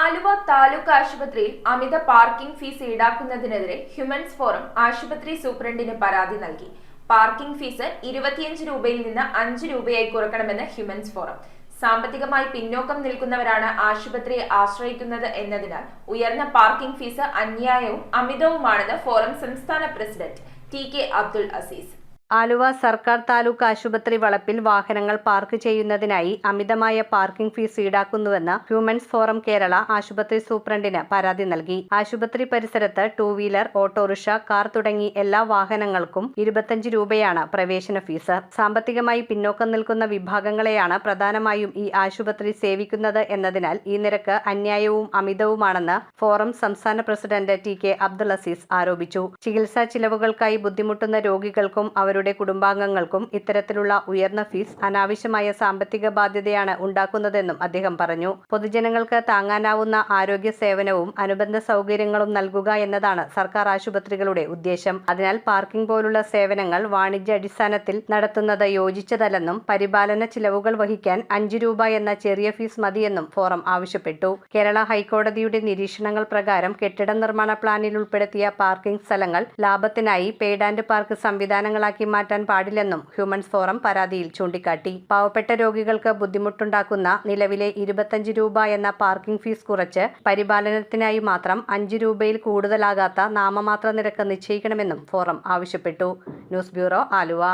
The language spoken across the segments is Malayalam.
ആലുവ താലൂക്ക് ആശുപത്രിയിൽ അമിത പാർക്കിംഗ് ഫീസ് ഈടാക്കുന്നതിനെതിരെ ഹ്യൂമൻസ് ഫോറം ആശുപത്രി സൂപ്രണ്ടിന് പരാതി നൽകി. പാർക്കിംഗ് ഫീസ് 25 രൂപയിൽ നിന്ന് 5 രൂപയായി കുറക്കണമെന്ന് ഹ്യൂമൻസ് ഫോറം. സാമ്പത്തികമായി പിന്നോക്കം നിൽക്കുന്നവരാണ് ആശുപത്രിയെ ആശ്രയിക്കുന്നത് എന്നതിനാൽ ഉയർന്ന പാർക്കിംഗ് ഫീസ് അന്യായവും അമിതവുമാണെന്ന് ഫോറം സംസ്ഥാന പ്രസിഡന്റ് ടി.കെ. അബ്ദുൽ അസീസ്. ആലുവ സർക്കാർ താലൂക്ക് ആശുപത്രി വളപ്പിൽ വാഹനങ്ങൾ പാർക്ക് ചെയ്യുന്നതിനായി അമിതമായ പാർക്കിംഗ് ഫീസ് ഈടാക്കുന്നുവെന്ന് ഹ്യൂമൻസ് ഫോറം കേരള ആശുപത്രി സൂപ്രണ്ടിന് പരാതി നൽകി. ആശുപത്രി പരിസരത്ത് 2 വീലർ, ഓട്ടോറിക്ഷ, കാർ തുടങ്ങി എല്ലാ വാഹനങ്ങൾക്കും 25 രൂപയാണ് പ്രവേശന ഫീസ്. സാമ്പത്തികമായി പിന്നോക്കം നിൽക്കുന്ന വിഭാഗങ്ങളെയാണ് പ്രധാനമായും ഈ ആശുപത്രി സേവിക്കുന്നത് എന്നതിനാൽ ഈ നിരക്ക് അന്യായവും അമിതവുമാണെന്ന് ഫോറം സംസ്ഥാന പ്രസിഡന്റ് ടി.കെ. അബ്ദുൽ അസീസ് ആരോപിച്ചു. ചികിത്സാ ചിലവുകൾക്കായി ബുദ്ധിമുട്ടുന്ന രോഗികൾക്കും അവരുടെ കുടുംബാംഗങ്ങൾക്കും ഇത്തരത്തിലുള്ള ഉയർന്ന ഫീസ് അനാവശ്യമായ സാമ്പത്തിക ബാധ്യതയാണ് ഉണ്ടാക്കുന്നതെന്നും അദ്ദേഹം പറഞ്ഞു. പൊതുജനങ്ങൾക്ക് താങ്ങാനാവുന്ന ആരോഗ്യ സേവനവും അനുബന്ധ സൗകര്യങ്ങളും നൽകുക എന്നതാണ് സർക്കാർ ആശുപത്രികളുടെ ഉദ്ദേശം. അതിനാൽ പാർക്കിംഗ് പോലുള്ള സേവനങ്ങൾ വാണിജ്യ അടിസ്ഥാനത്തിൽ നടത്തുന്നത് യോജിച്ചതല്ലെന്നും പരിപാലന ചിലവുകൾ വഹിക്കാൻ 5 രൂപ എന്ന ചെറിയ ഫീസ് മതിയെന്നും ഫോറം ആവശ്യപ്പെട്ടു. കേരള ഹൈക്കോടതിയുടെ നിരീക്ഷണങ്ങൾ പ്രകാരം കെട്ടിട നിർമ്മാണ പ്ലാനിൽ ഉൾപ്പെടുത്തിയ പാർക്കിംഗ് സ്ഥലങ്ങൾ ലാഭത്തിനായി പെയ്ഡ് ആൻഡ് പാർക്ക് സംവിധാനങ്ങളാക്കി മാറ്റാൻ പാടില്ലെന്നും ഹ്യൂമൻസ് ഫോറം പരാതിയിൽ ചൂണ്ടിക്കാട്ടി. പാവപ്പെട്ട രോഗികൾക്ക് ബുദ്ധിമുട്ടുണ്ടാക്കുന്ന നിലവിലെ 25 രൂപ എന്ന പാർക്കിംഗ് ഫീസ് കുറച്ച് പരിപാലനത്തിനായി മാത്രം 5 രൂപയിൽ കൂടുതലാകാത്ത നാമമാത്ര നിരക്ക് നിശ്ചയിക്കണമെന്നും ഫോറം ആവശ്യപ്പെട്ടു. News bureau, Aluva.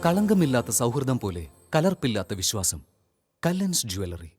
കളങ്കമില്ലാത്ത സൗഹൃദം പോലെ കലർപ്പില്ലാത്ത വിശ്വാസം. കല്ലൻസ് ജ്വല്ലറി.